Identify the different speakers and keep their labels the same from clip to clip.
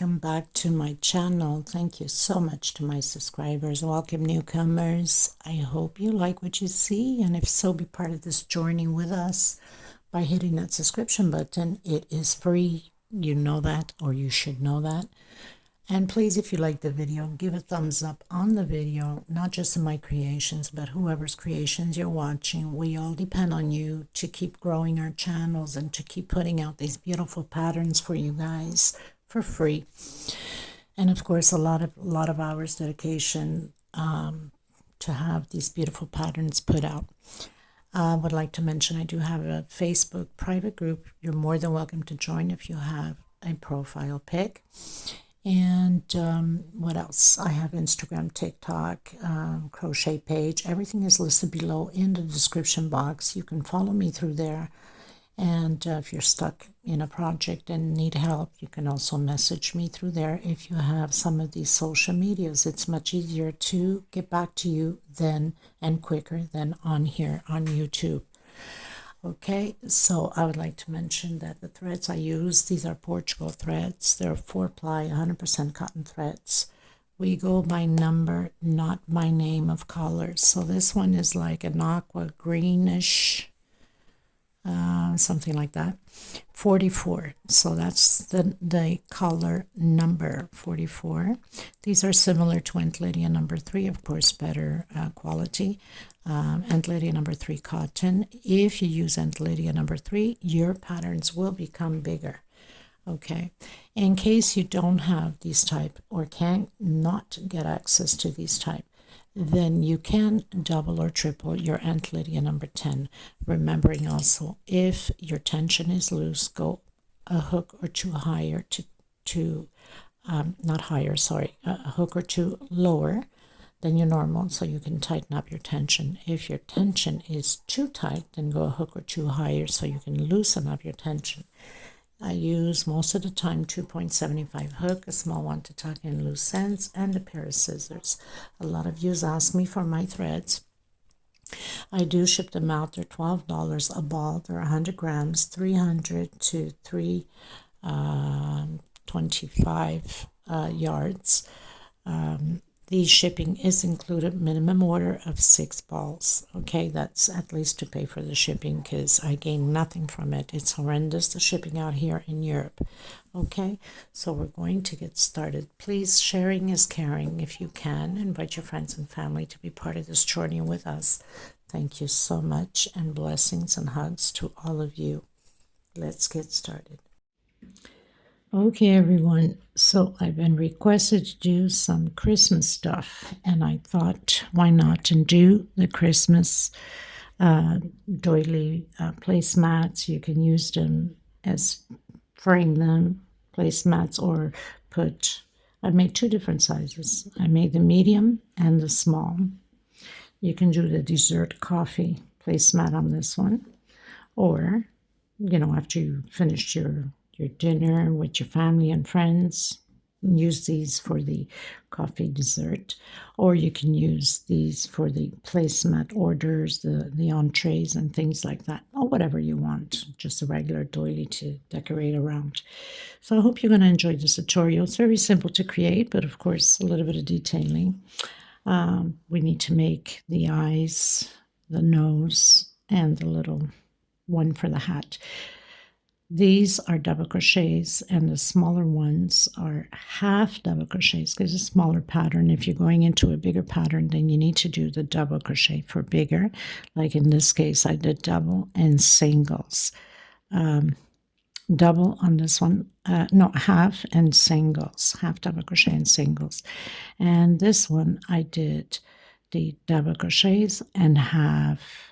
Speaker 1: welcome back to my channel. Thank you so much to my subscribers. Welcome newcomers. I hope you like what you see, and if so, be part of this journey with us by hitting that subscription button. It is free. You know that, or you should know that. And please, if you like the video, give a thumbs up on the video, not just in my creations, but whoever's creations you're watching. We all depend on you to keep growing our channels and to keep putting out these beautiful patterns for you guys for free. And of course, a lot of hours dedication to have these beautiful patterns put out. I would like to mention I do have a Facebook private group. You're more than welcome to join if you have a profile pic. And what else? I have Instagram, TikTok, crochet page. Everything is listed below in the description box. You can follow me through there. And if you're stuck in a project and need help, you can also message me through there. If you have some of these social medias, it's much easier to get back to you then and quicker than on here on YouTube. Okay, so I would like to mention that the threads I use, these are Portugal threads. They're 4-ply, 100% cotton threads. We go by number, not by name of colors. So this one is like an aqua greenish, something like that. 44. So that's the color number 44. These are similar to Aunt Lydia number 3, of course, better quality. Aunt Lydia number 3 cotton. If you use Aunt Lydia number 3, your patterns will become bigger. Okay, in case you don't have these type or can't not get access to these type, then you can double or triple your Aunt Lydia number 10. Remembering also, if your tension is loose, go a hook or two higher not higher, sorry, a hook or two lower than your normal, so you can tighten up your tension. If your tension is too tight, then go a hook or two higher so you can loosen up your tension. I use most of the time 2.75 hook, a small one to tuck in loose ends, and a pair of scissors. A lot of you ask me for my threads. I do ship them out. They're $12 a ball. They're 100 grams, 300 to 325 yards. The shipping is included, minimum order of 6 balls. Okay, that's at least to pay for the shipping because I gain nothing from it. It's horrendous, the shipping out here in Europe. Okay, so we're going to get started. Please, sharing is caring. If you can, invite your friends and family to be part of this journey with us. Thank you so much, and blessings and hugs to all of you. Let's get started. Okay, everyone, so I've been requested to do some Christmas stuff, and I thought, why not, and do the Christmas doily placemats. You can use them as frame them, placemats, or I made 2 different sizes. I made the medium and the small. You can do the dessert coffee placemat on this one, or, after you finished your dinner with your family and friends, use these for the coffee dessert, or you can use these for the placemat orders, the entrees and things like that, or whatever you want, just a regular doily to decorate around. So I hope you're going to enjoy this tutorial. It's very simple to create, but of course a little bit of detailing. We need to make the eyes, the nose, and the little one for the hat. These are double crochets, and the smaller ones are half double crochets because it's a smaller pattern. If you're going into a bigger pattern, then you need to do the double crochet for bigger. Like in this case, I did double and singles. Double on this one, half and singles, half double crochet and singles. And this one, I did the double crochets and half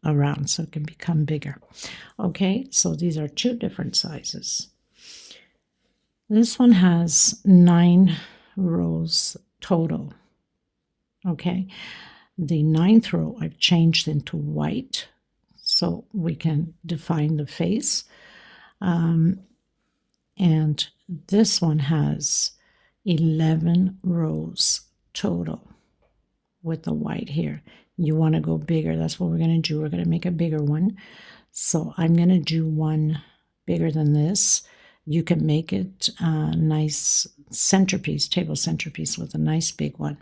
Speaker 1: around so it can become bigger. Okay, so these are 2 different sizes. This one has 9 rows total. Okay, the 9th row I've changed into white so we can define the face. And this one has 11 rows total with the white here. You want to go bigger. That's what we're going to do. We're going to make a bigger one. So I'm going to do one bigger than this. you can make it a nice centerpiece, table centerpiece with a nice big one.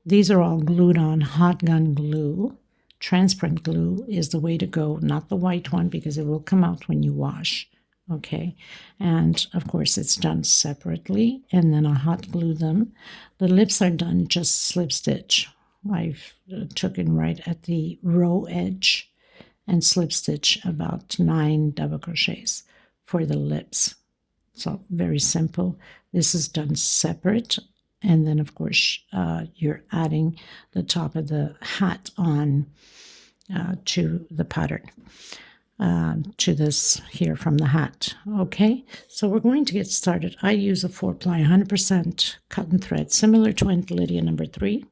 Speaker 1: These are all glued on hot gun glue. Transparent glue is the way to go, not the white one, because it will come out when you wash. Okay, and of course it's done separately, and then I hot glue them. The lips are done just slip stitch. I've taken right at the row edge and slip stitch about 9 double crochets for the lips. So very simple. This is done separate, and then of course you're adding the top of the hat on to the pattern. To this here from the hat. Okay, so we're going to get started. I use a 4-ply 100% cotton thread, similar to Aunt Lydia number 3.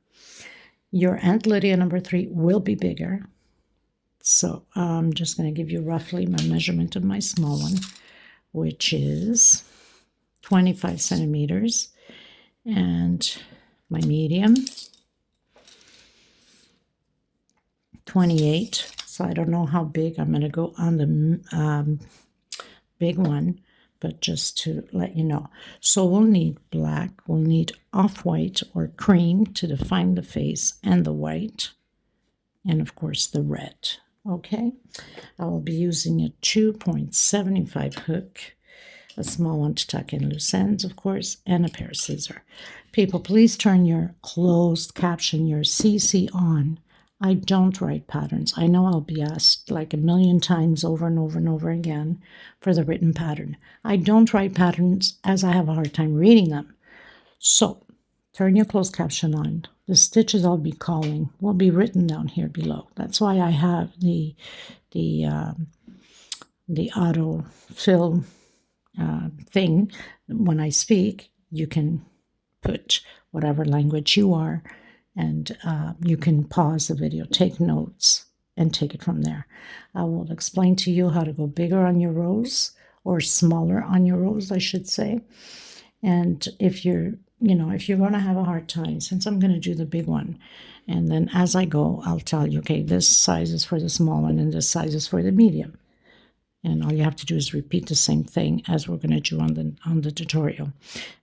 Speaker 1: Your Aunt Lydia number 3 will be bigger. So I'm just going to give you roughly my measurement of my small one, which is 25 centimeters, and my medium, 28. So I don't know how big I'm going to go on the big one, but just to let you know. So we'll need black, we'll need off-white or cream to define the face, and the white, and of course the red. Okay, I will be using a 2.75 hook, a small one to tuck in loose ends, of course, and a pair of scissors. People, please turn your closed caption, your CC on. I don't write patterns. I know I'll be asked like a million times over and over and over again for the written pattern. I don't write patterns as I have a hard time reading them. So turn your closed caption on. The stitches I'll be calling will be written down here below. That's why I have the auto fill thing. When I speak, you can put whatever language you are, and you can pause the video, take notes, and take it from there. I will explain to you how to go bigger on your rows, or smaller on your rows, I should say. And if you're going to have a hard time, since I'm going to do the big one, and then as I go, I'll tell you, okay, this size is for the small one, and this size is for the medium. And all you have to do is repeat the same thing as we're going to do on the tutorial.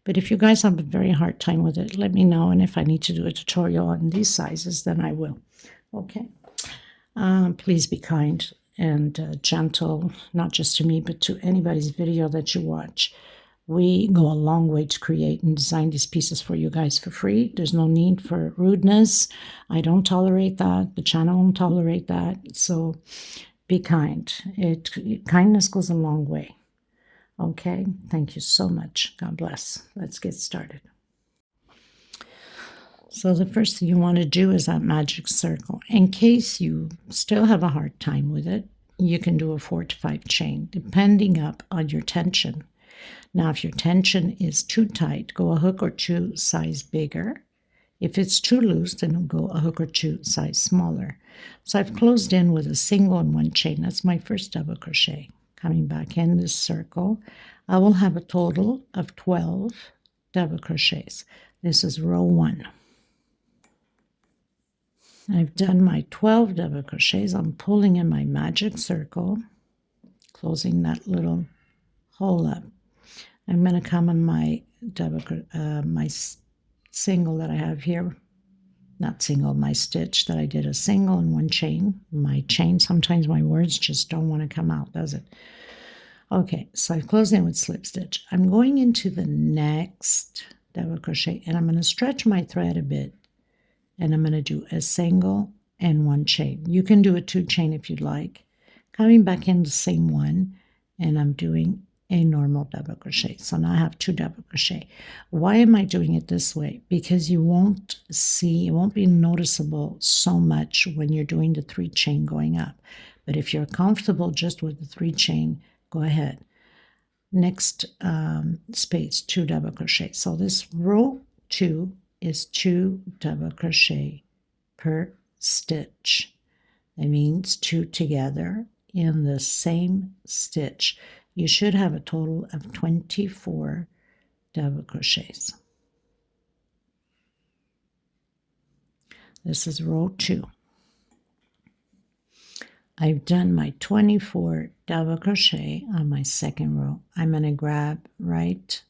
Speaker 1: But if you guys have a very hard time with it, let me know. And if I need to do a tutorial on these sizes, then I will. Okay. Please be kind and gentle, not just to me, but to anybody's video that you watch. We go a long way to create and design these pieces for you guys for free. There's no need for rudeness. I don't tolerate that. The channel won't tolerate that. So be kind. Kindness goes a long way. Okay, thank you so much. God bless. Let's get started. So the first thing you want to do is that magic circle. In case you still have a hard time with it, you can do a 4 to 5 chain, depending up on your tension. Now, if your tension is too tight, go a hook or 2 size bigger. If it's too loose, then go a hook or 2 size smaller. So I've closed in with a single and 1 chain. That's my first double crochet. Coming back in this circle, I will have a total of 12 double crochets. This is row 1. I've done my 12 double crochets. I'm pulling in my magic circle, closing that little hole up. I'm going to come on my my single that I have here, not single, my stitch that I did a single and 1 chain. My chain, sometimes my words just don't want to come out, does it? Okay, so I've closed in with slip stitch. I'm going into the next double crochet, and I'm going to stretch my thread a bit, and I'm going to do a single and 1 chain. You can do a 2 chain if you'd like. Coming back in the same one, and I'm doing a normal double crochet. So now I have 2 double crochet. Why am I doing it this way? Because you won't see, it won't be noticeable so much when you're doing the 3 chain going up. But if you're comfortable just with the 3 chain, go ahead. Next space, 2 double crochet. So this row 2 is 2 double crochet per stitch. That means 2 together in the same stitch. You should have a total of 24 double crochets. This is row 2. I've done my 24 double crochet on my second row. I'm going to grab right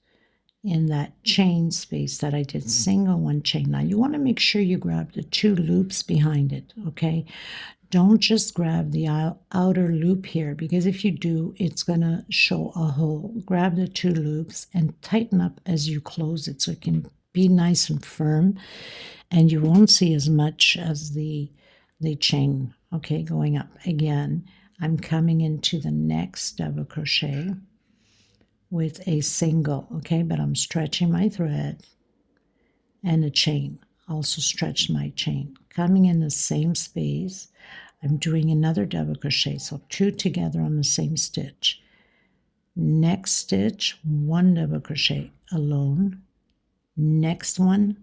Speaker 1: in that chain space that I did single one chain. Now you want to make sure you grab the 2 loops behind it, okay? Don't just grab the outer loop here, because if you do, it's going to show a hole. Grab the 2 loops and tighten up as you close it so it can be nice and firm, and you won't see as much as the chain. Okay, going up again. I'm coming into the next double crochet with a single, okay, but I'm stretching my thread and a chain. Also stretch my chain. Coming in the same space, I'm doing another double crochet, so 2 together on the same stitch. Next stitch, 1 double crochet alone. Next one,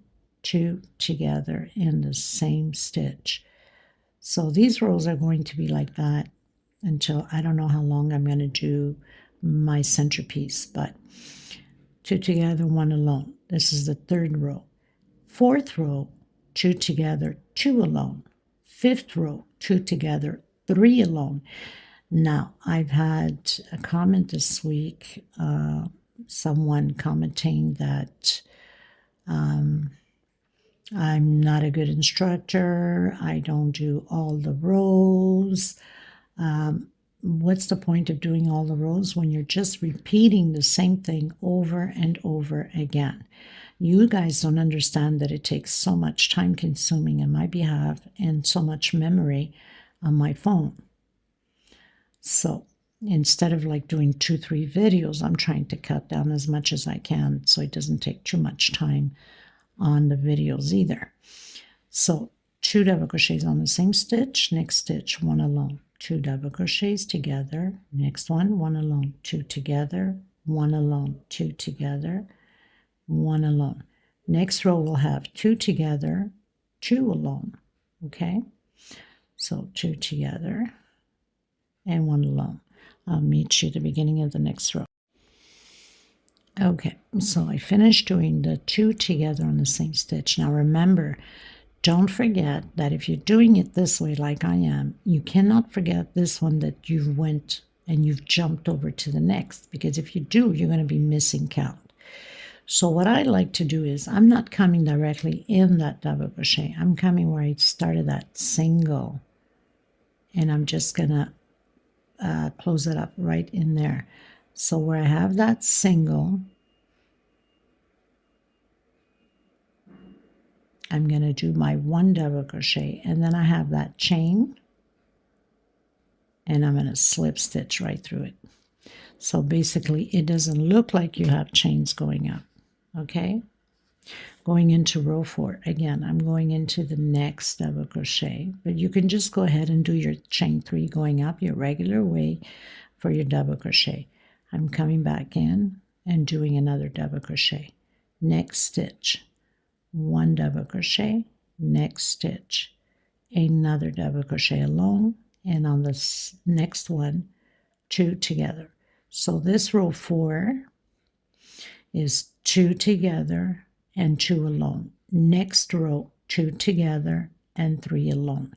Speaker 1: 2 together in the same stitch. So these rows are going to be like that until I don't know how long I'm going to do my centerpiece, but 2 together, 1 alone. This is the 3rd row. 4th row, 2 together, 2 alone. 5th row, 2 together, 3 alone. Now, I've had a comment this week, someone commenting that I'm not a good instructor. I don't do all the rows. What's the point of doing all the rows when you're just repeating the same thing over and over again? You guys don't understand that it takes so much time consuming on my behalf and so much memory on my phone. So instead of like doing 2-3 videos, I'm trying to cut down as much as I can so it doesn't take too much time on the videos either. So 2 double crochets on the same stitch, next stitch, 1 alone. 2 double crochets together, next one, 1 alone. 2 together, 1 alone. 2 together, 1 alone. Next row we'll have 2 together, 2 alone. Okay, so 2 together and 1 alone. I'll meet you at the beginning of the next row. Okay, so I finished doing the 2 together on the same stitch. Now remember, don't forget that if you're doing it this way like I am, you cannot forget this one that you've went and you've jumped over to the next, because if you do, you're going to be missing count. So what I like to do is I'm not coming directly in that double crochet. I'm coming where I started that single, and I'm just going to close it up right in there. So where I have that single, I'm going to do my 1 double crochet, and then I have that chain, and I'm going to slip stitch right through it. So basically it doesn't look like you have chains going up. Okay, going into row 4 again, I'm going into the next double crochet, but you can just go ahead and do your chain 3 going up your regular way for your double crochet. I'm coming back in and doing another double crochet. Next stitch, 1 double crochet, next stitch, another double crochet alone, and on this next one, 2 together. So this row 4 is 2 together and 2 alone. Next row, 2 together and 3 alone.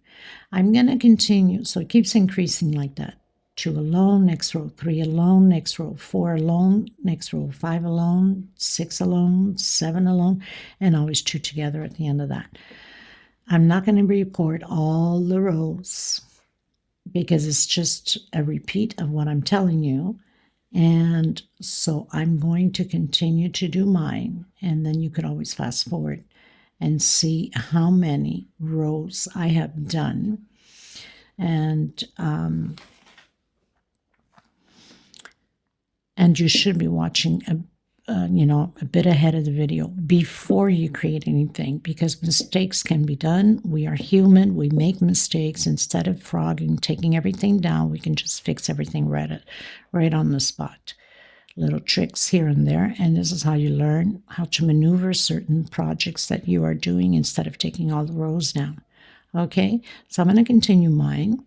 Speaker 1: I'm going to continue, so it keeps increasing like that. 2 alone, next row 3 alone, next row 4 alone, next row 5 alone, 6 alone, 7 alone, and always 2 together at the end of that. I'm not going to record all the rows because it's just a repeat of what I'm telling you. And so I'm going to continue to do mine, and then you could always fast forward and see how many rows I have done. And you should be watching a bit ahead of the video before you create anything, because mistakes can be done. We are human. We make mistakes. Instead of frogging, taking everything down, we can just fix everything right on the spot. Little tricks here and there, and this is how you learn how to maneuver certain projects that you are doing instead of taking all the rows down. Okay, so I'm going to continue mine.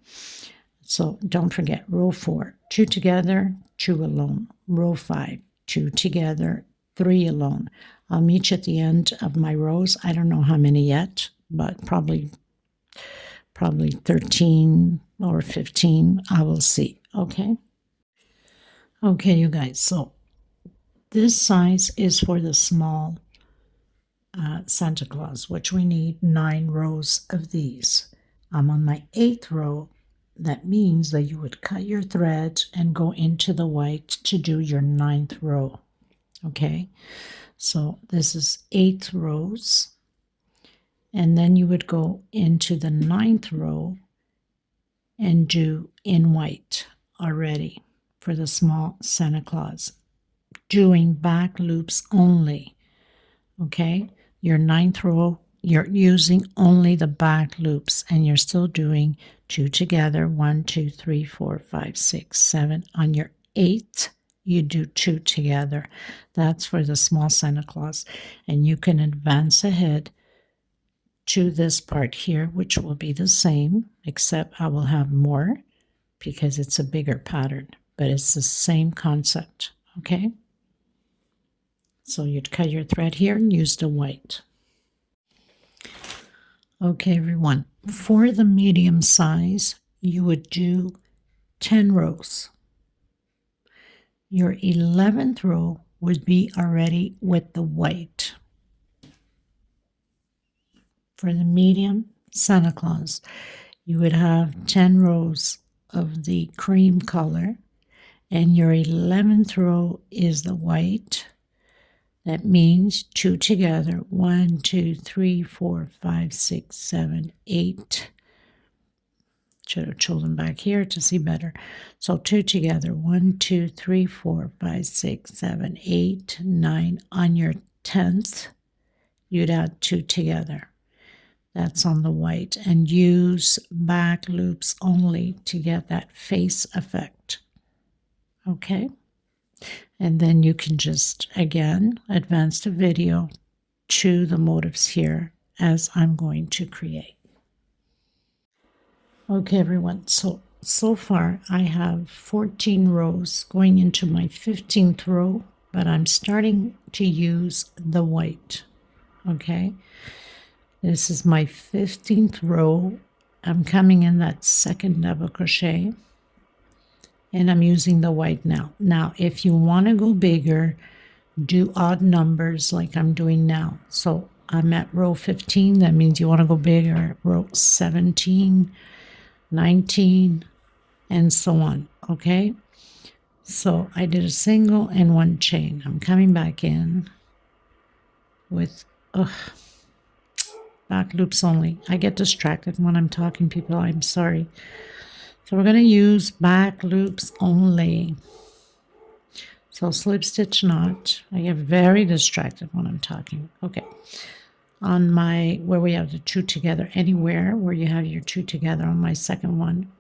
Speaker 1: So don't forget, row 4, 2 together, 2 alone. Row 5, 2 together, 3 alone. I'll meet you at the end of my rows. I don't know how many yet, but probably probably 13 or 15. I will see. Okay. Okay, you guys. So this size is for the small Santa Claus, which we need 9 rows of these. I'm on my 8th row. That means that you would cut your thread and go into the white to do your 9th row. Okay, so this is 8 rows, and then you would go into the 9th row and do in white already for the small Santa Claus, doing back loops only. Okay, your 9th row, you're using only the back loops, and you're still doing 2 together, 1 2 3 4 5 6 7. On your 8th, you do 2 together. That's for the small Santa Claus, and you can advance ahead to this part here, which will be the same, except I will have more because it's a bigger pattern, but it's the same concept. Okay, so you'd cut your thread here and use the white. Okay, everyone, for the medium size, you would do 10 rows. Your 11th row would be already with the white. For the medium Santa Claus, you would have 10 rows of the cream color, and your 11th row is the white. That means 2 together, 1 2 3 4 5 6 7 8. Should have chosen back here to see better. So 2 together, 1 2 3 4 5 6 7 8 9. On your 10th, you'd add 2 together. That's on the white, and use back loops only to get that face effect. Okay, and then you can just again advance the video to the motifs here as I'm going to create. Okay, everyone, so far I have 14 rows going into my 15th row, but I'm starting to use the white. Okay, this is my 15th row. I'm coming in that second double crochet, and I'm using the white now. Now, if you want to go bigger, do odd numbers like I'm doing now. So I'm at row 15. That means you want to go bigger. Row 17, 19, and so on. Okay, so I did a single and 1 chain. I'm coming back in with back loops only. I get distracted when I'm talking, people. I'm sorry. So we're going to use back loops only. So slip stitch knot. I get very distracted when I'm talking. Okay. On my, where we have the 2 together, anywhere where you have your 2 together on my second one.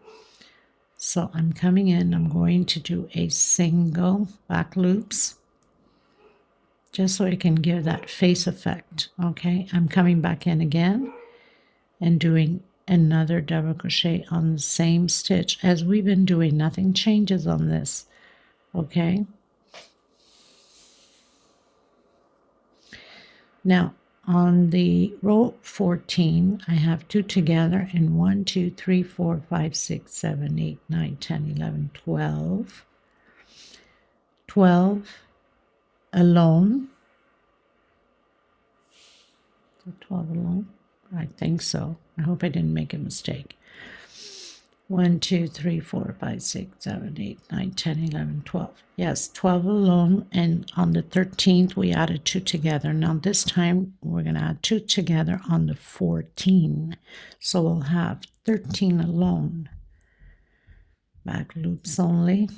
Speaker 1: So I'm coming in, I'm going to do a single back loops, just so it can give that face effect. Okay, I'm coming back in again and doing another double crochet on the same stitch as we've been doing. Nothing changes on this. Okay, now on the row 14, I have 2 together and 1 2 3 4 5 6 7 8 9 10 11 12 12 alone. 12 alone, I think so. I hope I didn't make a mistake. 1 2 3 4 5 6 7 8 9 10 11 12. Yes, 12 alone, and on the 13th we added 2 together. Now this time we're going to add 2 together on the 14, so we'll have 13 alone. Back loops only,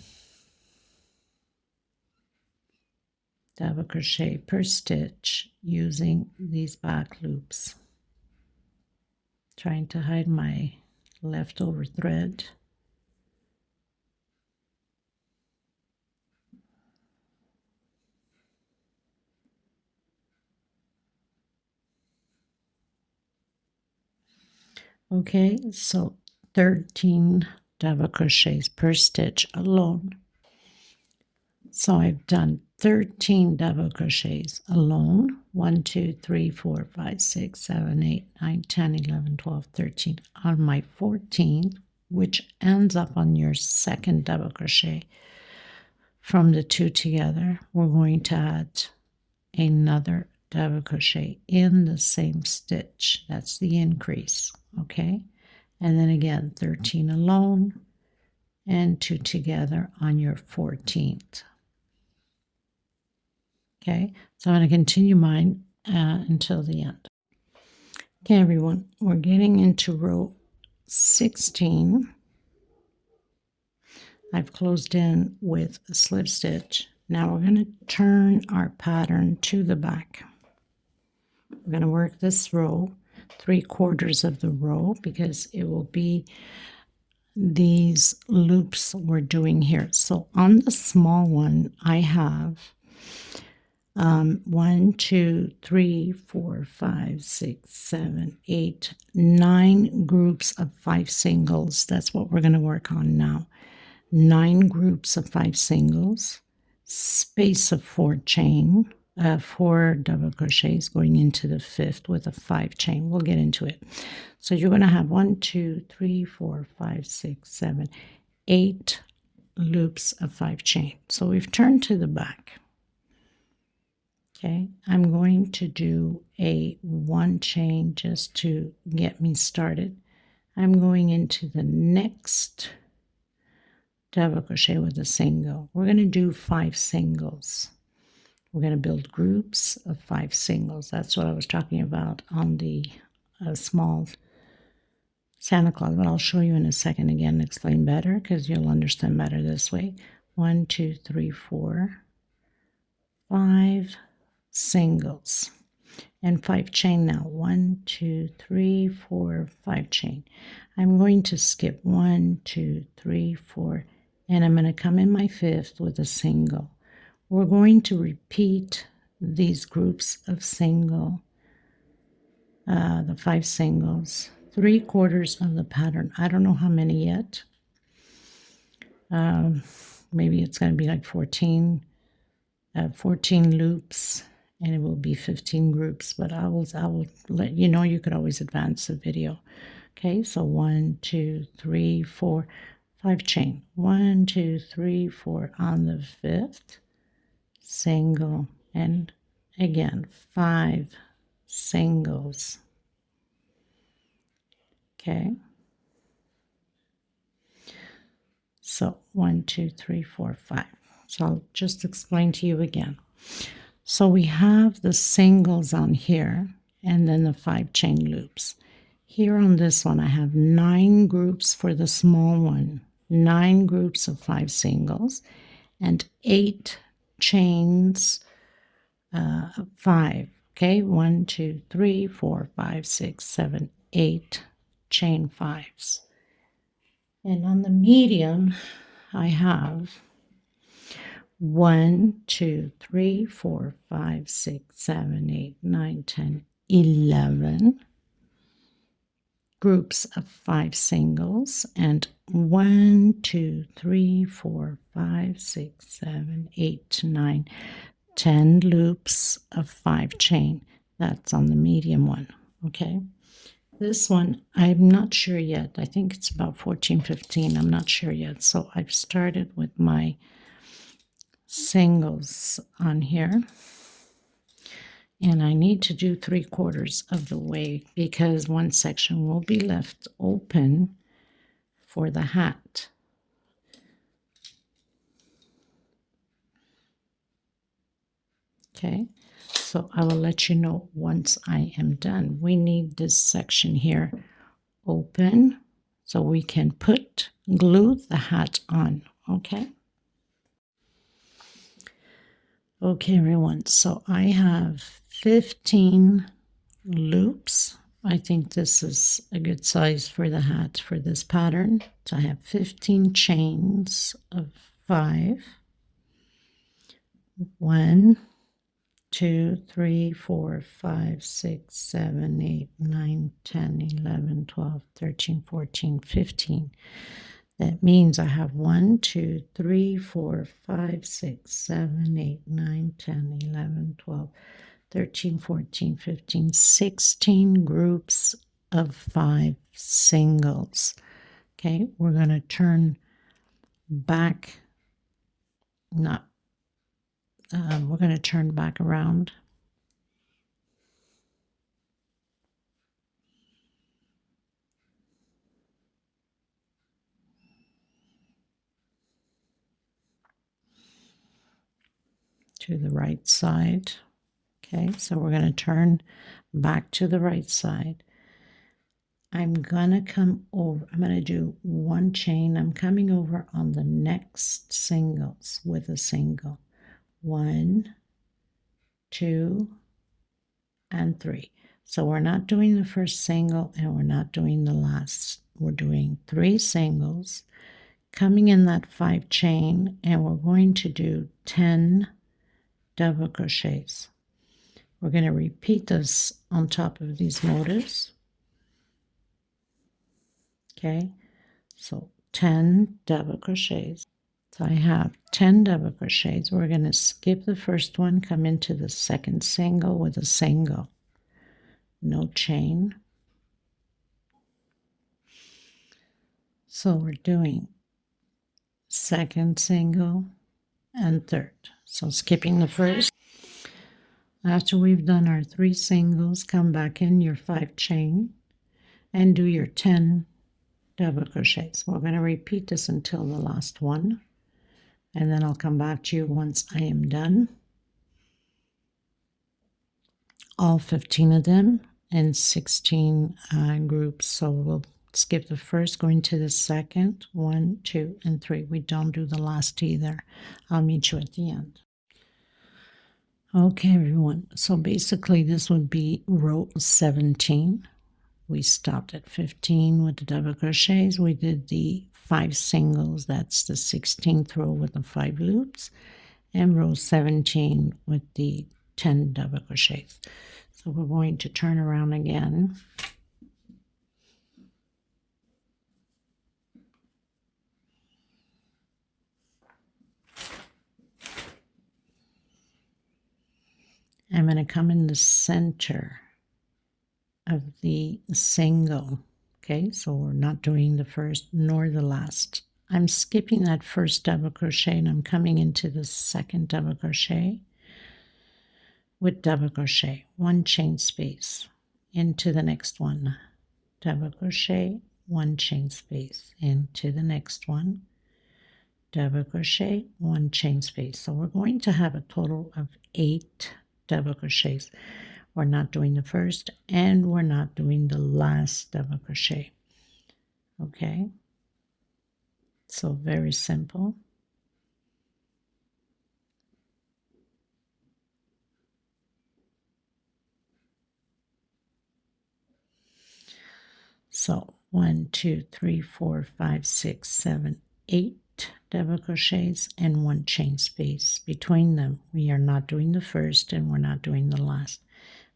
Speaker 1: double crochet per stitch using these back loops. Trying to hide my leftover thread. Okay, so 13 double crochets per stitch alone. So I've done 13 double crochets alone. 1, 2, 3, 4, 5, 6, 7, 8, 9, 10, 11, 12, 13 on my 14th, which ends up on your second double crochet. From the two together, we're going to add another double crochet in the same stitch. That's the increase, okay? And then again, 13 alone and 2 together on your 14th. Okay, so I'm going to continue mine until the end. Okay, everyone, we're getting into row 16. I've closed in with a slip stitch. Now we're going to turn our pattern to the back. We're going to work this row 3/4 of the row because it will be these loops we're doing here. So on the small one, I have 1, 2, 3, 4, 5, 6, 7, 8, 9 groups of 5 singles. That's what we're going to work on now. 9 groups of 5 singles, space of 4 chain, 4 double crochets going into the 5th with a 5 chain. We'll get into it. So you're going to have 1, 2, 3, 4, 5, 6, 7, 8 loops of 5 chain. So we've turned to the back. Okay, I'm going to do a 1 chain just to get me started. I'm going into the next double crochet with a single. We're going to do 5 singles. We're going to build groups of 5 singles. That's what I was talking about on the small Santa Claus, but I'll show you in a second again and explain better because you'll understand better this way. 1, 2, 3, 4, 5 singles and 5 chain now. 1, 2, 3, 4, 5 chain. I'm going to skip 1, 2, 3, 4, and I'm going to come in my 5th with a single. We're going to repeat these groups of single, the 5 singles, 3/4 of the pattern. I don't know how many yet. Maybe it's going to be like 14 loops, and it will be 15 groups, but I will let you know. You could always advance the video. Okay, so 1, 2, 3, 4, 5 chain. 1, 2, 3, 4 on the 5th single, and again 5 singles. Okay, so 1, 2, 3, 4, 5. So I'll just explain to you again. So we have the singles on here and then the 5 chain loops. Here on this one, I have 9 groups for the small one, 9 groups of 5 singles, and 8 chains of 5. Okay, 1, 2, 3, 4, 5, 6, 7, 8 chain 5s. And on the medium, I have 1, 2, 3, 4, 5, 6, 7, 8, 9, 10, 11 groups of 5 singles, and 1, 2, 3, 4, 5, 6, 7, 8, 9, 10 loops of 5 chain. That's on the medium one. Okay, this one I'm not sure yet. I think it's about 14, 15. I'm not sure yet. So I've started with my singles on here, and I need to do 3/4 of the way because one section will be left open for the hat. Okay, so I will let you know once I am done. We need this section here open so we can glue the hat on. Okay. Okay, everyone, so I have 15 loops. I think this is a good size for the hat for this pattern. So I have 15 chains of 5. 1, 2, 3, 4, 5, 6, 7, 8, 9, 10, 11, 12, 13, 14, 15. That means I have 1, 2, 3, 4, 5, 6, 7, 8, 9, 10, 11, 12, 13, 14, 15, 16 groups of 5 singles. Okay, we're going to turn back, we're going to turn back around. To the right side. Okay, so we're going to turn back to the right side. I'm going to come over, I'm going to do 1 chain. I'm coming over on the next singles with a single. 1, 2, and 3. So we're not doing the first single and we're not doing the last. We're doing 3 singles, coming in that 5 chain, and we're going to do 10 double crochets. We're going to repeat this on top of these motifs. Okay, so 10 double crochets. So I have 10 double crochets. We're going to skip the first one, come into the second single with a single, no chain. So we're doing second single and third. So skipping the first. After we've done our 3 singles, come back in your 5 chain and do your 10 double crochets. We're going to repeat this until the last one, and then I'll come back to you once I am done. All 15 of them in 16 groups. So we'll skip the first, going to the second, 1, 2, and 3. We don't do the last either. I'll meet you at the end. Okay, everyone. So basically this would be row 17. We stopped at 15 with the double crochets. We did the 5 singles. That's the 16th row with the 5 loops. And row 17 with the 10 double crochets. So we're going to turn around again. I'm going to come in the center of the single. Okay, so we're not doing the first nor the last. I'm skipping that first double crochet and I'm coming into the second double crochet with double crochet, 1 chain space into the next one, double crochet, 1 chain space into the next one, double crochet, 1 chain space. So we're going to have a total of 8 double crochets. We're not doing the first and we're not doing the last double crochet. Okay, so very simple. So 1, 2, 3, 4, 5, 6, 7, 8 double crochets and 1 chain space between them. We are not doing the first and we're not doing the last.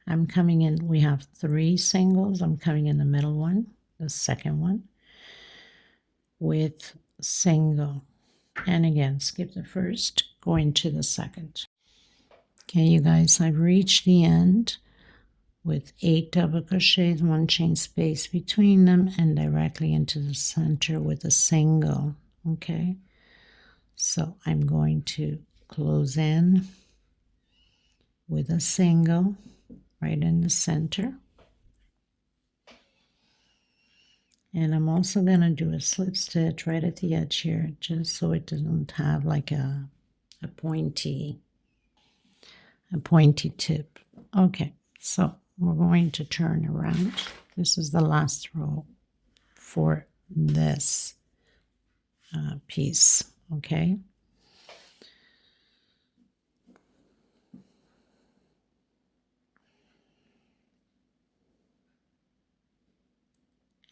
Speaker 1: I'm coming in, we have 3 singles. I'm coming in the middle one, the second one, with single. And again, skip the first, going to the second. Okay, you guys, I've reached the end with 8 double crochets, 1 chain space between them, and directly into the center with a single. Okay, so I'm going to close in with a single right in the center, and I'm also going to do a slip stitch right at the edge here, just so it doesn't have like a pointy tip. Okay, so we're going to turn around. This is the last row for this piece. Okay,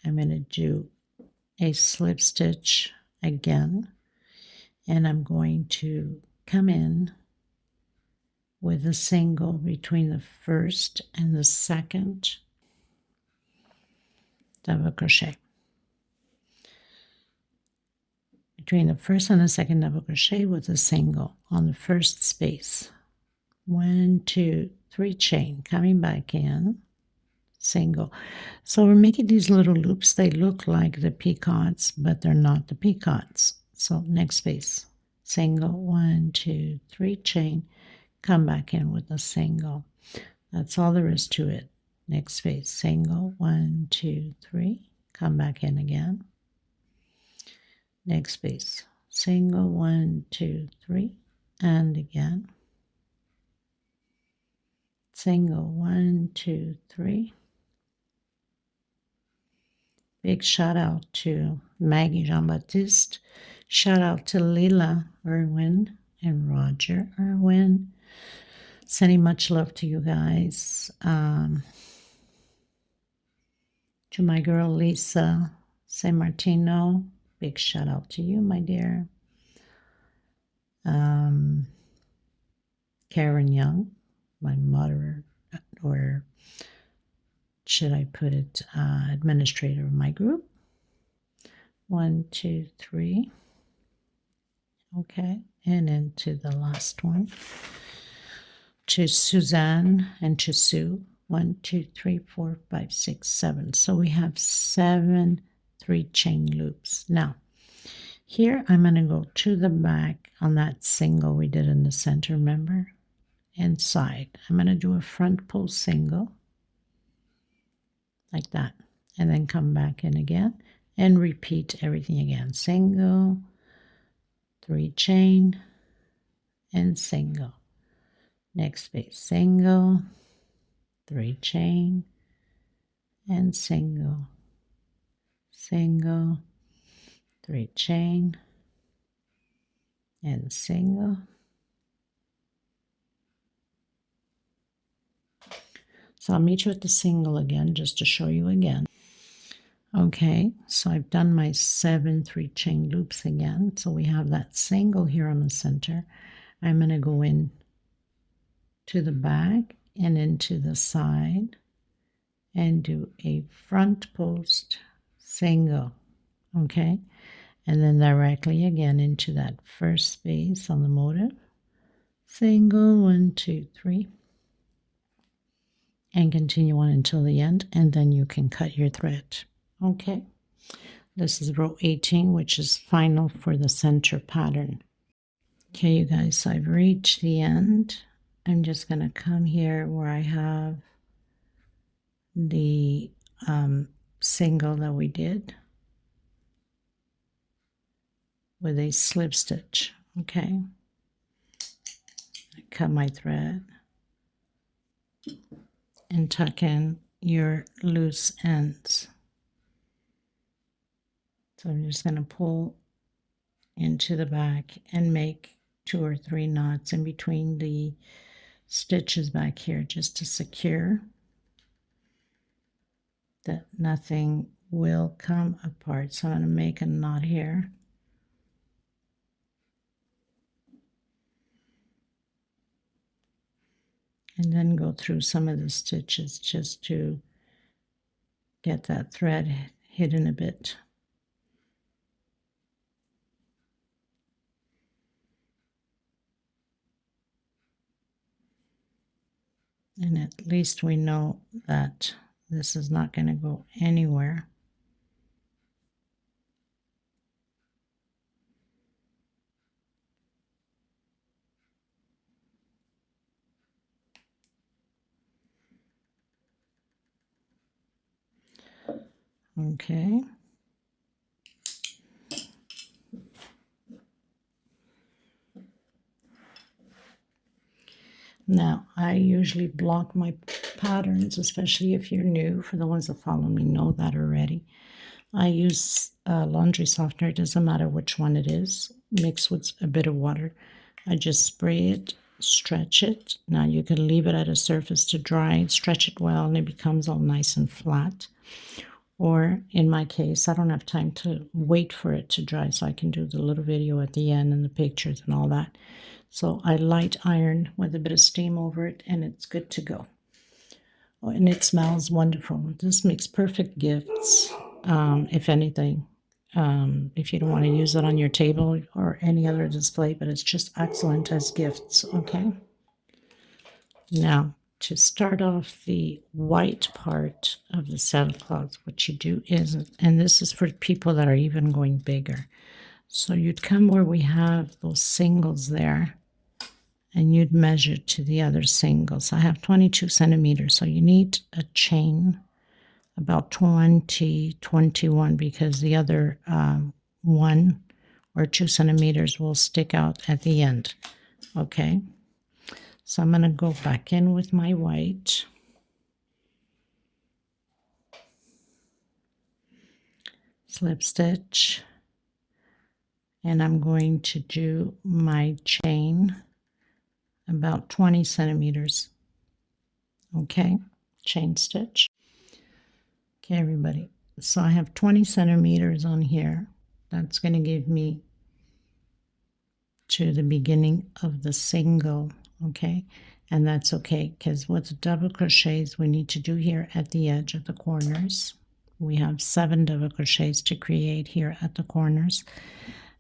Speaker 1: I'm going to do a slip stitch again, and I'm going to come in with a single between the first and the second double crochet. between the first and the second double crochet with a single on the first space. 1, 2, 3 chain, coming back in, single. So we're making these little loops. They look like the peacocks, but they're not the peacocks. So next space, single, 1, 2, 3 chain, come back in with a single. That's all there is to it. Next space, single, 1, 2, 3, come back in again. Next space, single, 1, 2, 3, and again. Single, 1, 2, 3. Big shout out to Maggie Jean-Baptiste. Shout out to Leila Irwin and Roger Irwin. Sending much love to you guys. To my girl Lisa San Martino. Big shout out to you, my dear. Karen Young, my mother, or should I put it, administrator of my group. 1, 2, 3. Okay, and into the last one. To Suzanne and to Sue. 1, 2, 3, 4, 5, 6, 7. So we have 7 3-chain loops. Now, here I'm going to go to the back on that single we did in the center, remember? Inside. I'm going to do a front post single, like that, and then come back in again and repeat everything again. Single, 3 chain, and single. Next space, single, 3 chain, and single, single, 3 chain, and single. So I'll meet you at the single again just to show you again. Okay, so I've done my 7 3-chain loops again. So we have that single here on the center. I'm going to go in to the back and into the side and do a front post single. Okay, and then directly again into that first space on the motif. Single, 1, 2, 3. And continue on until the end, and then you can cut your thread. Okay, this is row 18, which is final for the center pattern. Okay, you guys, I've reached the end. I'm just going to come here where I have the single that we did with a slip stitch. Okay, I cut my thread and tuck in your loose ends. So I'm just going to pull into the back and make 2 or 3 knots in between the stitches back here just to secure that nothing will come apart. So I'm going to make a knot here. And then go through some of the stitches just to get that thread hidden a bit. And at least we know that this is not going to go anywhere. Okay. Now, I usually block my patterns, especially if you're new. For the ones that follow me know that already. I use laundry softener. It doesn't matter which one it is, mixed with a bit of water. I just spray it, stretch it. Now you can leave it at a surface to dry, stretch it well, and it becomes all nice and flat. Or in my case, I don't have time to wait for it to dry, so I can do the little video at the end and the pictures and all that. So I light iron with a bit of steam over it, and it's good to go. Oh, and it smells wonderful. This makes perfect gifts, if anything. if you don't want to use it on your table or any other display, but it's just excellent as gifts, okay? Now, to start off the white part of the Santa Claus, what you do is, and this is for people that are even going bigger. So you'd come where we have those singles there, and you'd measure to the other singles. I have 22 centimeters, so you need a chain about 20, 21, because the other 1 or 2 centimeters will stick out at the end, okay? So I'm going to go back in with my white. Slip stitch. And I'm going to do my chain about 20 centimeters. Okay, chain stitch. Okay, everybody. So I have 20 centimeters on here. That's going to give me to the beginning of the single, okay? And that's okay, because with the double crochets we need to do here at the edge of the corners. We have 7 double crochets to create here at the corners.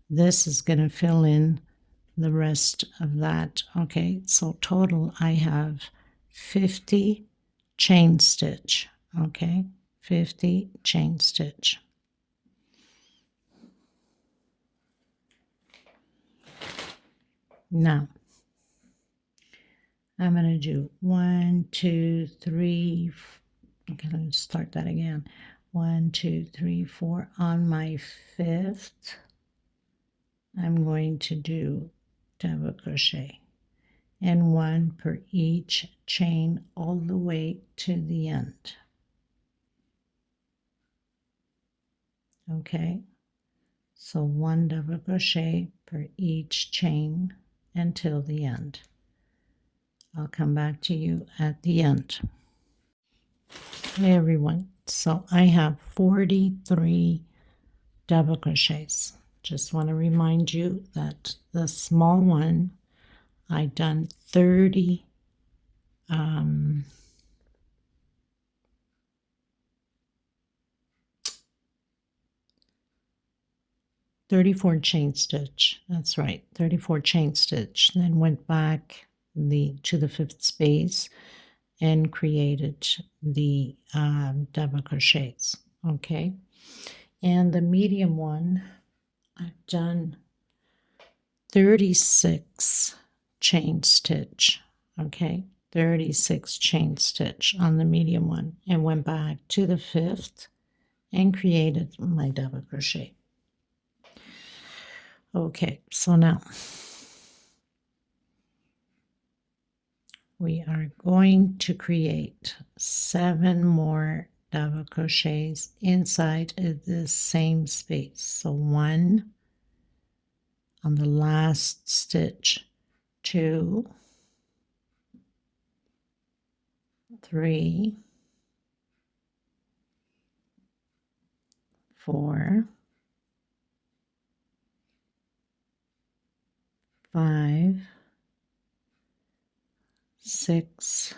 Speaker 1: This is going to fill in the rest of that, okay? So total I have 50 chain stitch, okay? 50 chain stitch. Now, I'm going to do 1, 2, 3, okay, let's start that again. 1, 2, 3, 4. On my 5th, I'm going to do double crochet, and 1 per each chain all the way to the end. Okay, so 1 double crochet per each chain until the end. I'll come back to you at the end. Hey everyone, so I have 43 double crochets. Just want to remind you that the small one, I done 34 chain stitch. That's right, 34 chain stitch. Then went back to the 5th space and created the double crochets. Okay, and the medium one, I've done 36 chain stitch. Okay, 36 chain stitch on the medium one, and went back to the 5th and created my double crochet. Okay, so now we are going to create 7 more double crochets inside of this same space. So 1 on the last stitch, 2, 3, 4, 5, 6,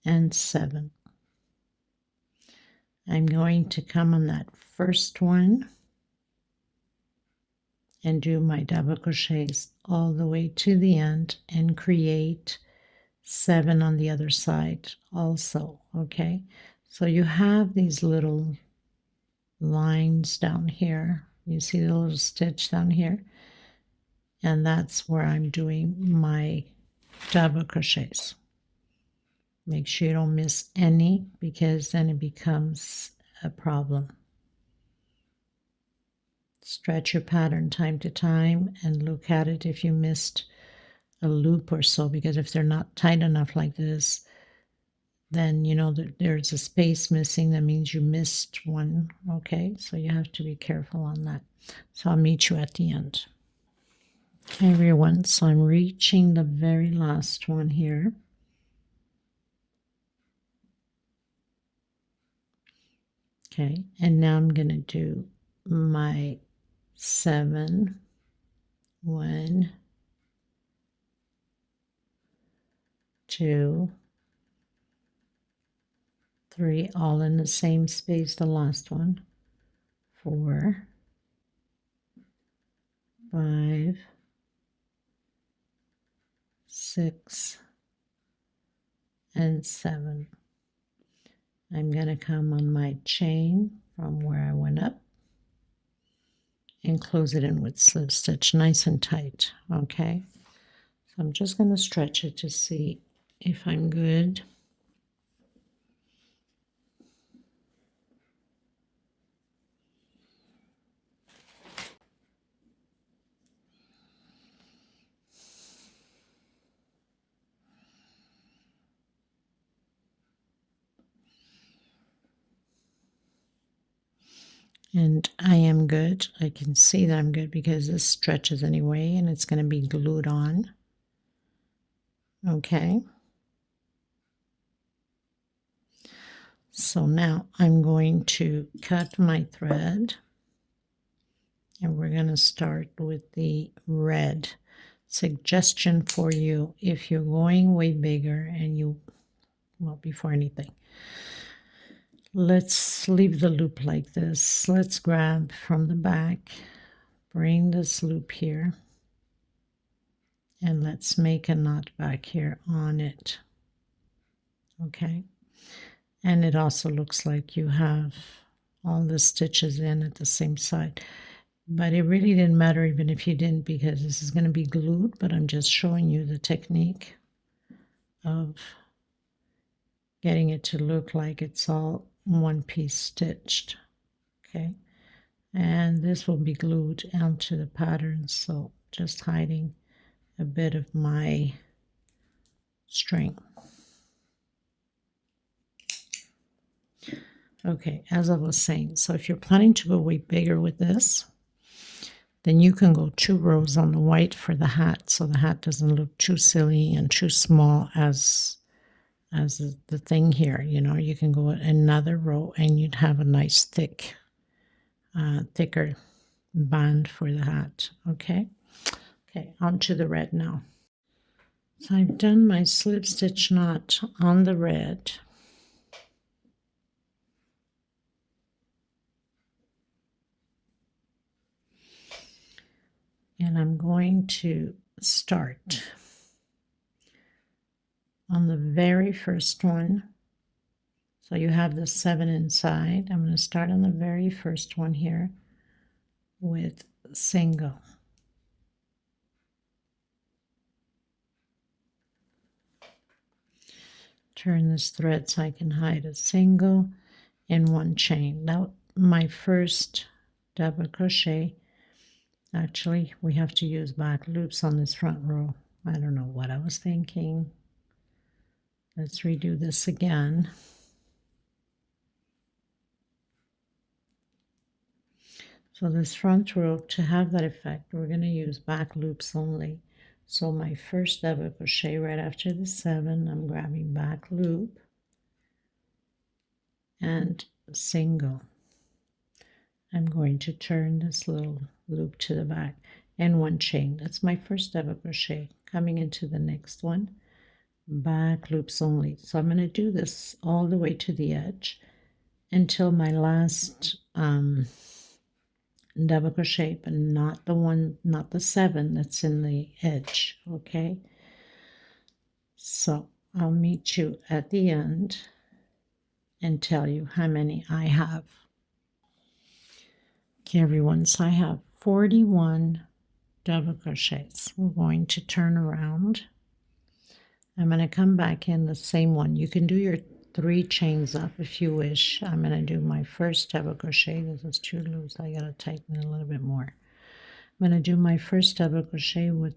Speaker 1: and 7. I'm going to come on that first one and do my double crochets all the way to the end and create 7 on the other side also, okay? So you have these little lines down here. You see the little stitch down here? And that's where I'm doing my double crochets. Make sure you don't miss any, because then it becomes a problem. Stretch your pattern time to time and look at it if you missed a loop or so, because if they're not tight enough like this, then you know that there's a space missing. That means you missed one, okay? So you have to be careful on that. So I'll meet you at the end. Okay, everyone, so I'm reaching the very last one here. Okay, and now I'm going to do my 7, 1, 2, 3, all in the same space, the last one. 4, 5, 6, and 7. I'm going to come on my chain from where I went up and close it in with slip stitch nice and tight. Okay, so I'm just going to stretch it to see if I'm good. And I am good. I can see that I'm good because this stretches anyway and it's going to be glued on. Okay. So now I'm going to cut my thread and we're going to start with the red. Suggestion for you, if you're going way bigger and you, well, before anything, let's leave the loop like this. Let's grab from the back, bring this loop here, and let's make a knot back here on it. Okay, and it also looks like you have all the stitches in at the same side, but it really didn't matter even if you didn't, because this is going to be glued. But I'm just showing you the technique of getting it to look like it's all one piece stitched. Okay, and this will be glued onto the pattern, so just hiding a bit of my string. Okay, as I was saying, so if you're planning to go way bigger with this, then you can go 2 rows on the white for the hat, so the hat doesn't look too silly and too small as the thing here. You know, you can go another row and you'd have a nice thicker band for the hat. Okay, on to the red now. So I've done my slip stitch knot on the red. And I'm going to start on the very first one. So you have the 7 inside. I'm going to start on the very first one here with single. Turn this thread so I can hide a single in 1 chain. Now my first double crochet. Actually, we have to use back loops on this front row. I don't know what I was thinking. Let's redo this again. So this front row, to have that effect, we're going to use back loops only. So my first double crochet right after the 7, I'm grabbing back loop and single. I'm going to turn this little loop to the back and 1 chain. That's my first double crochet. Coming into the next one, back loops only. So I'm going to do this all the way to the edge until my last double crochet, but not the 7 that's in the edge. Okay, so I'll meet you at the end and tell you how many I have. Okay, everyone, so I have 41 double crochets. We're going to turn around. I'm going to come back in the same one. You can do your 3 chains up if you wish. I'm going to do my first double crochet. This is too loose. I got to tighten it a little bit more. I'm going to do my first double crochet with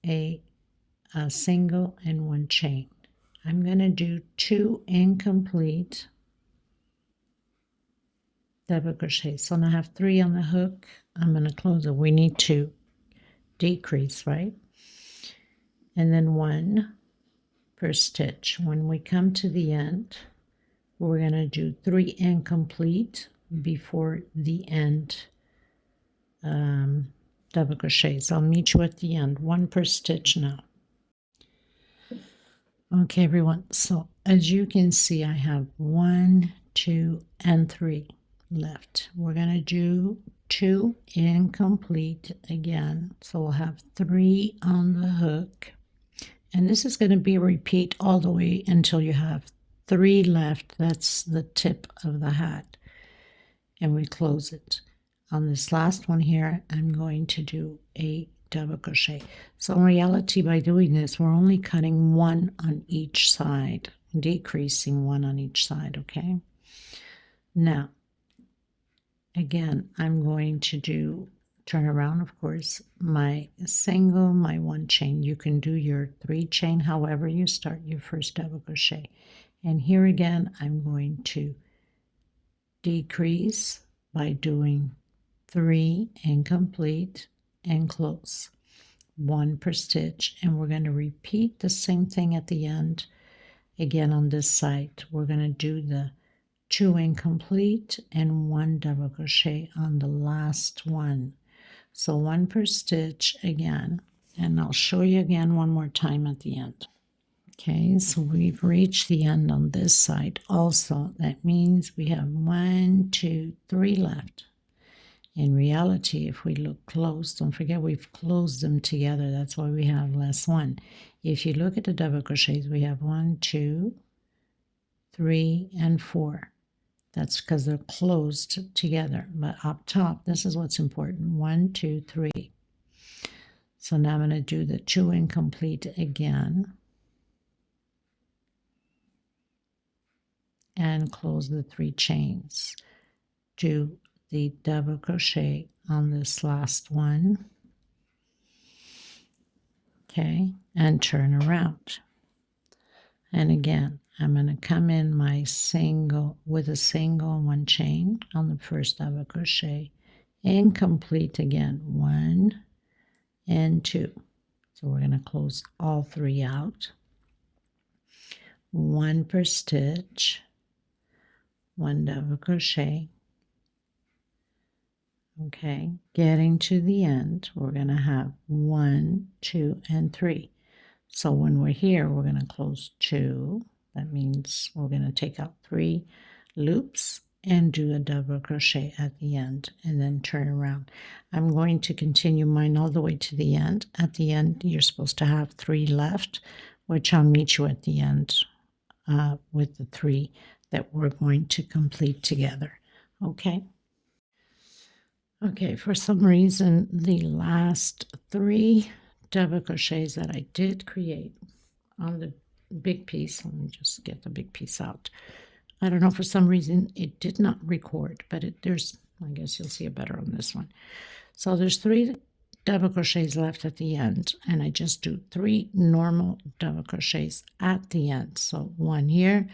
Speaker 1: a single and 1 chain. I'm going to do 2 incomplete double crochet. So now I have 3 on the hook. I'm going to close it. We need to decrease, right? And then 1 per stitch. When we come to the end, we're going to do 3 incomplete before the end double crochets. I'll meet you at the end. 1 per stitch now. Okay, everyone, so as you can see, I have 1, 2, and 3. left. We're going to do 2 incomplete again. So we'll have 3 on the hook. And this is going to be a repeat all the way until you have 3 left. That's the tip of the hat. And we close it. On this last one here, I'm going to do a double crochet. So in reality, by doing this, we're only cutting 1 on each side, decreasing 1 on each side, okay? Now, again, I'm going to turn around, of course, my single, my 1 chain. You can do your 3 chain however you start your first double crochet. And here again, I'm going to decrease by doing 3 incomplete and close, 1 per stitch, and we're going to repeat the same thing at the end. Again, on this side, we're going to do the 2 incomplete and 1 double crochet on the last one. So 1 per stitch again, and I'll show you again one more time at the end. Okay, so we've reached the end on this side also. That means we have 1, 2, 3 left. In reality, if we look close, don't forget we've closed them together. That's why we have less 1. If you look at the double crochets, we have 1, 2, 3, and 4. That's because they're closed together. But up top, this is what's important. 1, 2, 3. So now I'm going to do the 2 incomplete again. And close the 3 chains. Do the double crochet on this last one. Okay, and turn around. And again, I'm going to come in my single with a single 1 chain on the first double crochet, incomplete again, 1 and 2. So we're going to close all 3 out, 1 per stitch, 1 double crochet. Okay, getting to the end, we're going to have 1, 2, and 3. So when we're here, we're going to close 2. That means we're going to take out 3 loops and do a double crochet at the end and then turn around. I'm going to continue mine all the way to the end. At the end, you're supposed to have 3 left, which I'll meet you at the end with the 3 that we're going to complete together. Okay? Okay, for some reason, the last 3 double crochets that I did create on the big piece, let me just get the big piece out. I don't know, for some reason, it did not record, but there's, I guess you'll see it better on this one. So there's 3 double crochets left at the end, and I just do 3 normal double crochets at the end. So 1 here,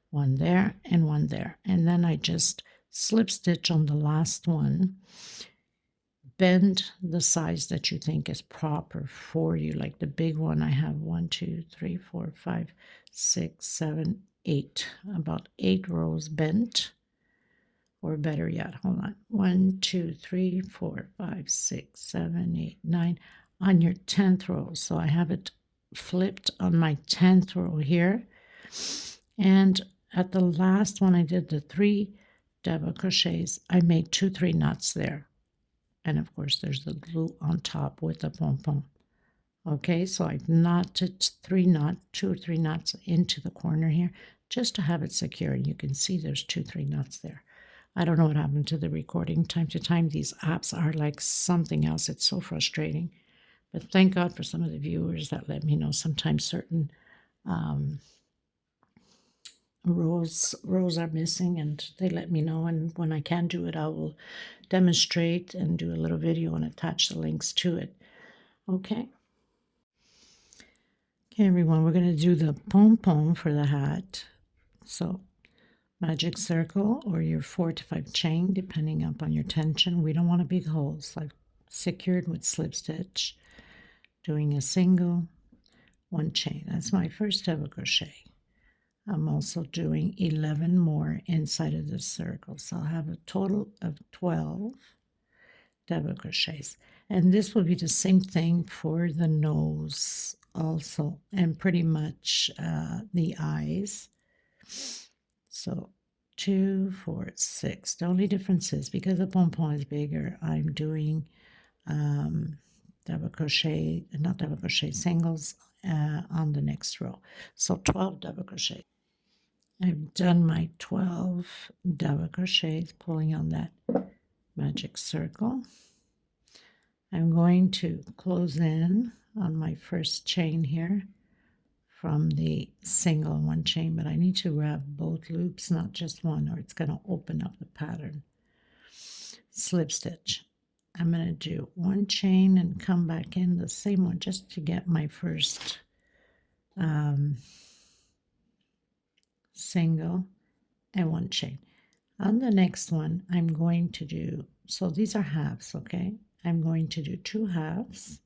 Speaker 1: 1 there, and 1 there. And then I just slip stitch on the last one, bend the size that you think is proper for you. Like the big one, I have 1, 2, 3, 4, 5, 6, 7, 8, about 8 rows bent, or better yet, hold on, 1, 2, 3, 4, 5, 6, 7, 8, 9 on your 10th row. So I have it flipped on my 10th row here, and at the last one I did the 3 double crochets. I made 2 3 knots there, and of course there's the glue on top with the pom-pom. Okay, so I've knotted 2 or 3 knots into the corner here just to have it secure. You can see there's 2 3 knots there. I don't know what happened to the recording. Time to time these apps are like something else. It's so frustrating, but thank God for some of the viewers that let me know sometimes certain rows are missing, and they let me know, and when I can do it, I will demonstrate and do a little video and attach the links to it. Okay, everyone, we're going to do the pom-pom for the hat. So magic circle or your 4 to 5 chain, depending upon your tension. We don't want a big hole, so I've secured with slip stitch, doing a single, 1 chain. That's my first double crochet. I'm also doing 11 more inside of the circle, so I'll have a total of 12 double crochets. And this will be the same thing for the nose also, and pretty much the eyes. So 2, 4, 6. The only difference is because the pom-pom is bigger, I'm doing double crochet, not double crochet, singles on the next row. So 12 double crochet. I've done my 12 double crochets, pulling on that magic circle. I'm going to close in on my first chain here from the single one chain, but I need to grab both loops, not just one, or it's going to open up the pattern. Slip stitch. I'm going to do one chain and come back in the same one just to get my first single and one chain. On the next one, I'm going to do, so these are halves, okay? I'm going to do 2 halves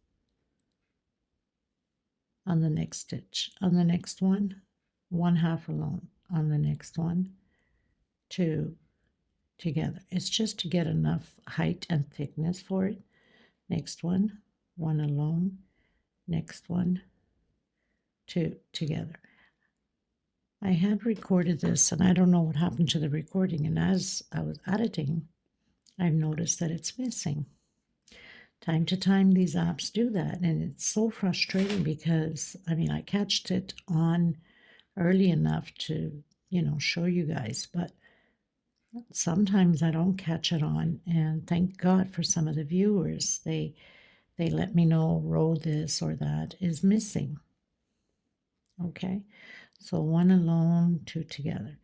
Speaker 1: on the next stitch. On the next one, 1 half alone. On the next one, 2 together. It's just to get enough height and thickness for it. Next one, 1 alone. Next one, 2 together. I had recorded this and I don't know what happened to the recording, and as I was editing, I've noticed that it's missing. Time to time these apps do that, and it's so frustrating because I mean I catched it on early enough to, you know, show you guys, but sometimes I don't catch it on, and thank God for some of the viewers. They let me know row this or that is missing. Okay, so 1 alone, 2 together.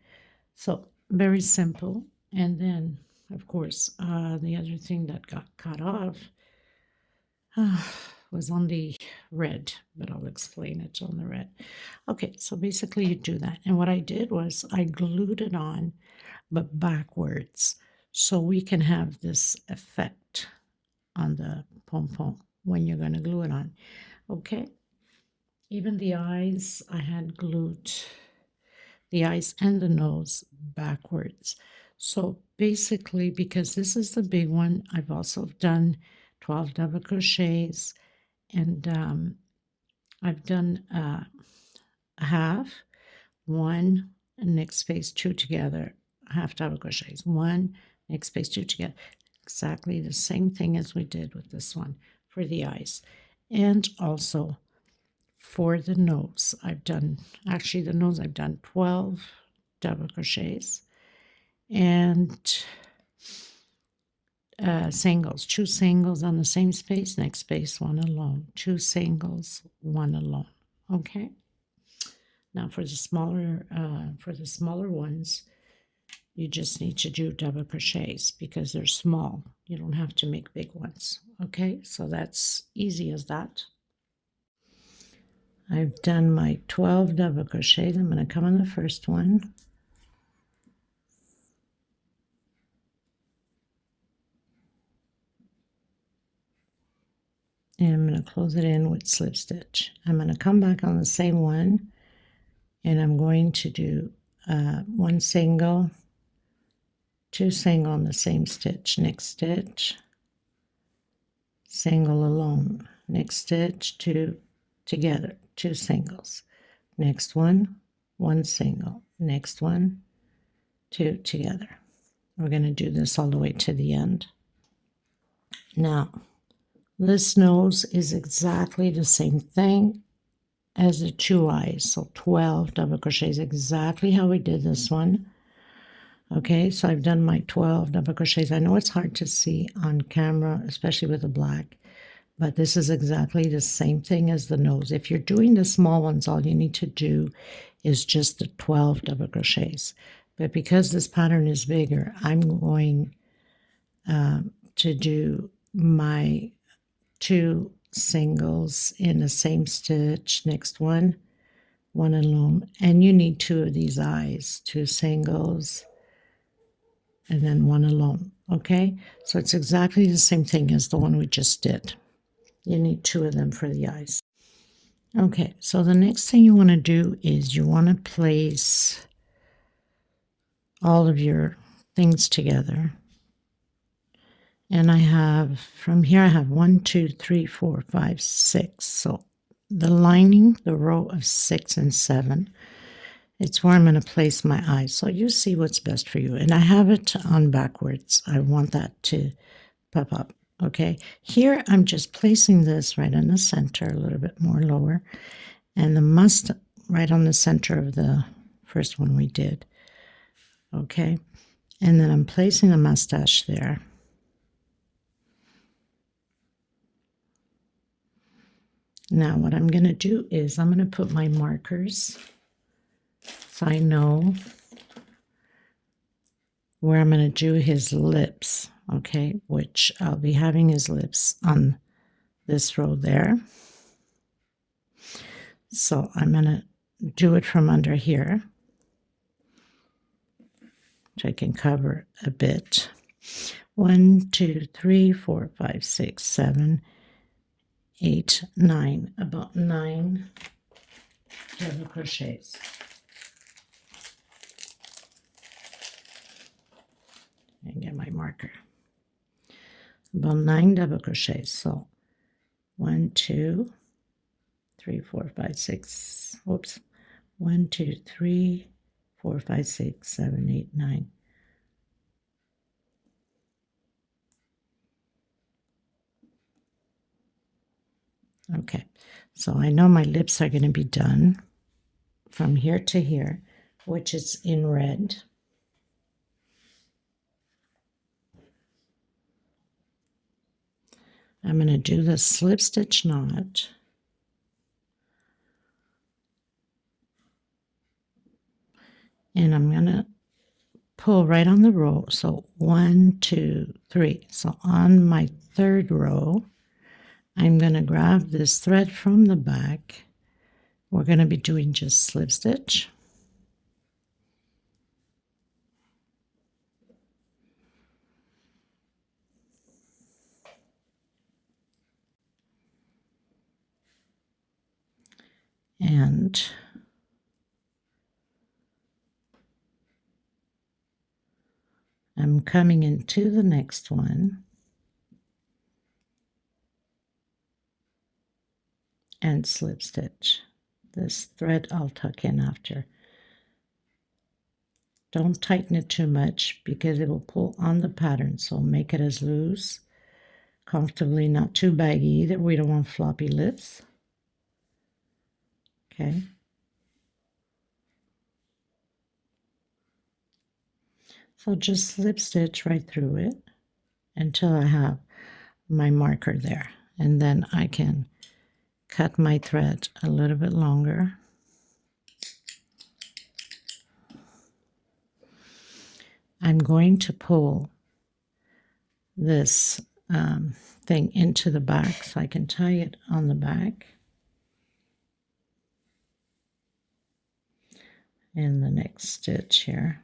Speaker 1: So very simple. And then of course the other thing that got cut off was on the red, but I'll explain it on the red. Okay, so basically you do that. And what I did was I glued it on, but backwards, so we can have this effect on the pom-pom when you're going to glue it on. Okay, even the eyes, I had glued the eyes and the nose backwards. So basically, because this is the big one, I've also done 12 double crochets, and I've done a half, 1, and next space 2 together, half double crochets, 1, next space 2 together. Exactly the same thing as we did with this one for the eyes. And also for the nose, I've done, actually the nose I've done 12 double crochets and singles, 2 singles on the same space, next space 1 alone, 2 singles, 1 alone. Okay, now for the smaller ones, you just need to do double crochets because they're small. You don't have to make big ones. Okay, so that's easy as that. I've done my 12 double crochets. I'm going to come on the first one. And I'm going to close it in with slip stitch. I'm going to come back on the same one, and I'm going to do 1 single, 2 single on the same stitch, next stitch, single alone, next stitch, 2 together, 2 singles, next one, 1 single, next one, 2 together. We're going to do this all the way to the end. Now, this nose is exactly the same thing as the 2 eyes, so 12 double crochets, exactly how we did this one. Okay, so I've done my 12 double crochets. I know it's hard to see on camera, especially with the black, but this is exactly the same thing as the nose. If you're doing the small ones, all you need to do is just the 12 double crochets. But because this pattern is bigger, I'm going to do my 2 singles in the same stitch, next one, 1 alone, and you need 2 of these eyes, 2 singles, and then 1 alone. Okay, so it's exactly the same thing as the one we just did. You need 2 of them for the eyes. Okay, so the next thing you want to do is you want to place all of your things together. And I have, from here I have 1, 2, 3, 4, 5, 6. So the lining, the row of 6 and 7. It's where I'm going to place my eyes. So you see what's best for you. And I have it on backwards. I want that to pop up. Okay. Here I'm just placing this right in the center, a little bit more lower. And the must right on the center of the first one we did. Okay. And then I'm placing a mustache there. Now what I'm going to do is I'm going to put my markers so I know where I'm going to do his lips, okay, which I'll be having his lips on this row there. So I'm going to do it from under here, which I can cover a bit. 1, 2, 3, 4, 5, 6, 7, 8, 9, about 9 double crochets. And get my marker. About 9 double crochets. So 1, 2, 3, 4, 5, 6. Whoops. 1, 2, 3, 4, 5, 6, 7, 8, 9. Okay, so I know my lips are going to be done from here to here, which is in red. I'm going to do the slip stitch knot. And I'm going to pull right on the row. So 1, 2, 3. So on my third row, I'm going to grab this thread from the back. We're going to be doing just slip stitch. And I'm coming into the next one and slip stitch. This thread I'll tuck in after. Don't tighten it too much because it will pull on the pattern, so make it as loose, comfortably, not too baggy either. We don't want floppy lips. Okay. So just slip stitch right through it until I have my marker there. And then I can cut my thread a little bit longer. I'm going to pull this thing into the back so I can tie it on the back. In the next stitch here.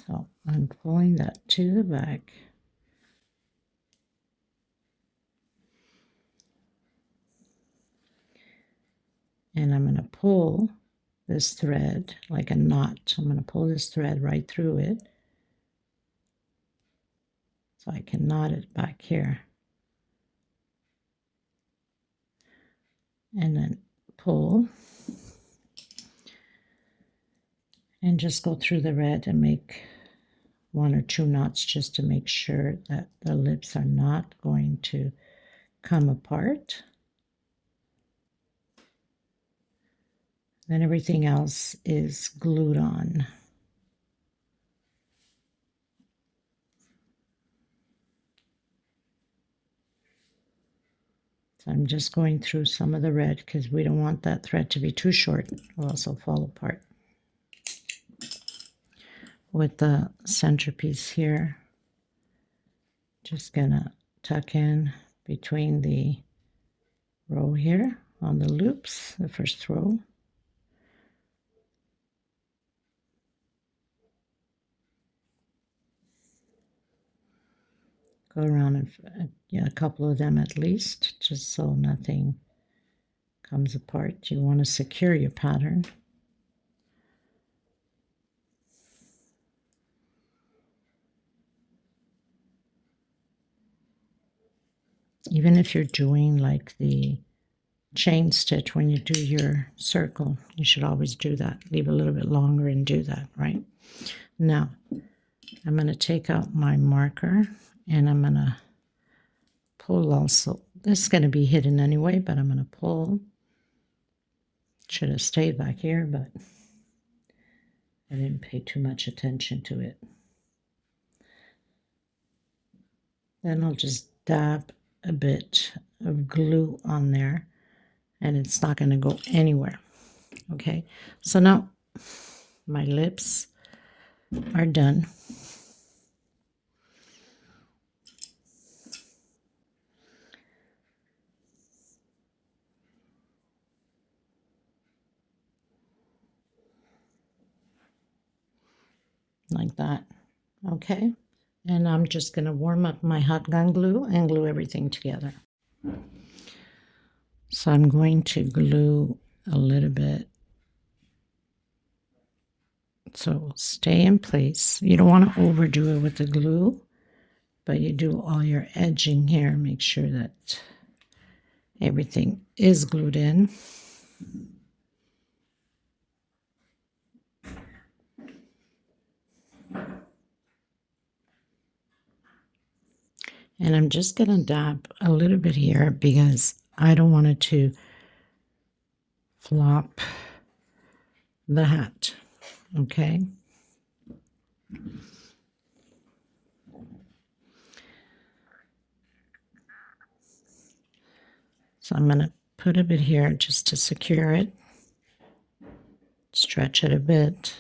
Speaker 1: So I'm pulling that to the back. And I'm going to pull this thread like a knot. I'm going to pull this thread right through it. So I can knot it back here. And then pull. And just go through the red and make 1 or 2 knots just to make sure that the lips are not going to come apart. Then everything else is glued on. So I'm just going through some of the red because we don't want that thread to be too short. It will also fall apart. With the centerpiece here, just gonna tuck in between the row here on the loops, the first row. Go around and a couple of them at least, just so nothing comes apart. You want to secure your pattern. Even if you're doing like the chain stitch when you do your circle, you should always do that. Leave a little bit longer and do that, right? Now, I'm going to take out my marker and I'm going to pull also. This is going to be hidden anyway, but I'm going to pull. Should have stayed back here, but I didn't pay too much attention to it. Then I'll just dab a bit of glue on there and it's not going to go anywhere. Okay, so now my lips are done. Like that. Okay, and I'm just going to warm up my hot gun glue and glue everything together. So I'm going to glue a little bit so it will stay in place. You don't want to overdo it with the glue, but you do all your edging here. Make sure that everything is glued in. And I'm just going to dab a little bit here because I don't want it to flop the hat. Okay. So I'm going to put a bit here just to secure it. Stretch it a bit.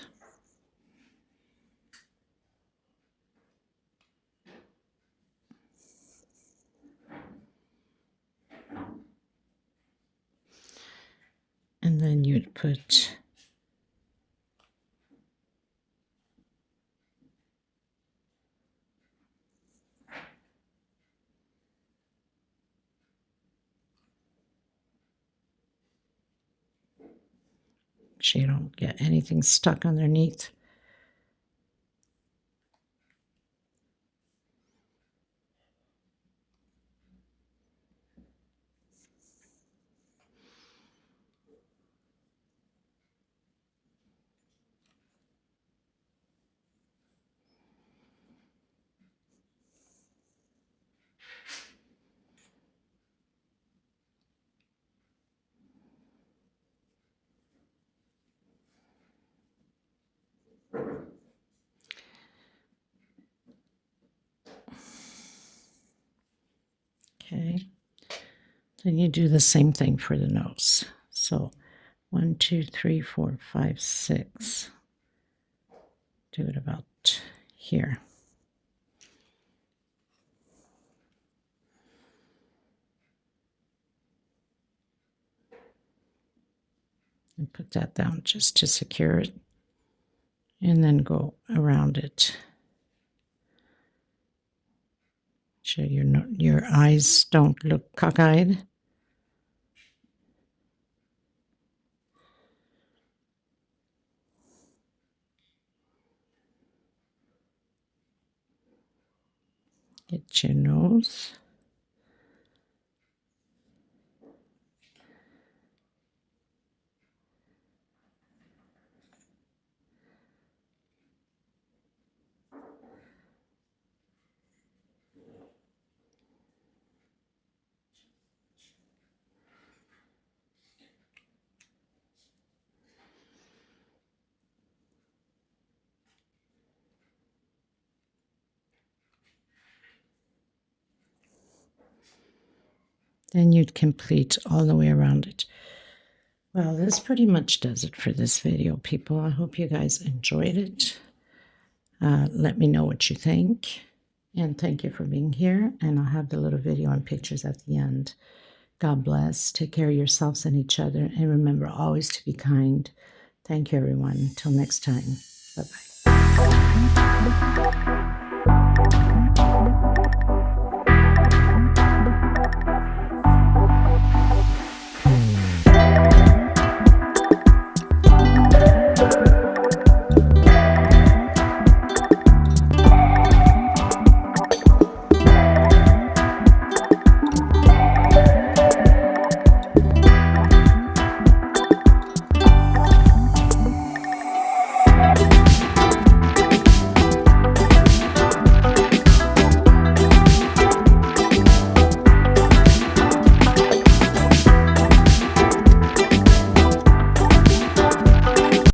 Speaker 1: And then you'd put so you don't get anything stuck underneath. Okay, then you do the same thing for the nose. So 1, 2, 3, 4, 5, 6. Do it about here. And put that down just to secure it. And then go around it. So your eyes don't look cockeyed. Get your nose. Then you'd complete all the way around it. Well, this pretty much does it for this video, people. I hope you guys enjoyed it. Let me know what you think. And thank you for being here. And I'll have the little video and pictures at the end. God bless. Take care of yourselves and each other. And remember always to be kind. Thank you, everyone. Until next time. Bye-bye.